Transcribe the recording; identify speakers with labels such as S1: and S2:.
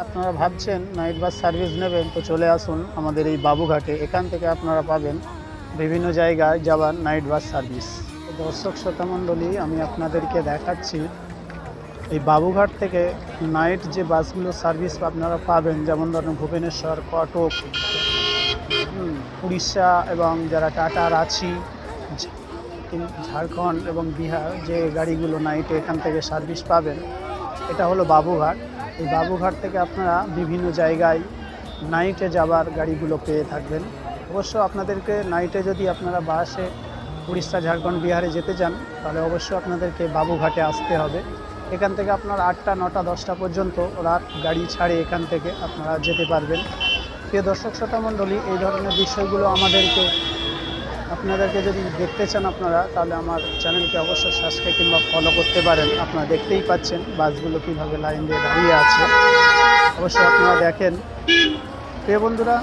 S1: আপনারা ভাবছেন night bus service নেবেন, তো চলে আসুন আমাদের এই বাবুঘাটে। এখান থেকে আপনারা পাবেন বিভিন্ন জায়গায় যাওয়ার নাইট বাস সার্ভিস। তো দর্শক শ্রোতামণ্ডলী, আমি আপনাদেরকে দেখাচ্ছি এই বাবুঘাট থেকে নাইট যে বাসগুলো সার্ভিস আপনারা পাবেন, যেমন ধরুন ভুবনেশ্বর, কটক, উড়িষ্যা এবং যারা টাটা, রাঁচি, ঝাড়খণ্ড এবং বিহার যে গাড়িগুলো নাইটে এখান থেকে সার্ভিস পাবেন, এটা হলো বাবুঘাট। এই বাবুঘাট থেকে আপনারা বিভিন্ন জায়গায় নাইটে যাবার গাড়িগুলো পেয়ে থাকবেন। অবশ্য আপনাদেরকে নাইটে যদি আপনারা বাসে উড়িষ্যা, ঝাড়খণ্ড, বিহারে যেতে চান, তাহলে অবশ্যই আপনাদেরকে বাবুঘাটে আসতে হবে। এখান থেকে আপনার 8টা, 9টা, 10টা পর্যন্ত রাত গাড়ি ছাড়ে এখান থেকে আপনারা যেতে পারবেন। প্রিয় দর্শক শ্রোতামণ্ডলী, এই ধরনের বিষয়গুলো আপনাদেরকে যদি দেখতে চান আপনারা, তাহলে আমার চ্যানেলকে অবশ্যই সাবস্ক্রাইব কিংবা ফলো করতে পারেন। আপনারা দেখতেই পাচ্ছেন বাসগুলো কীভাবে লাইন দিয়ে দাঁড়িয়ে আছে, অবশ্যই আপনারা দেখেন। প্রিয় বন্ধুরা,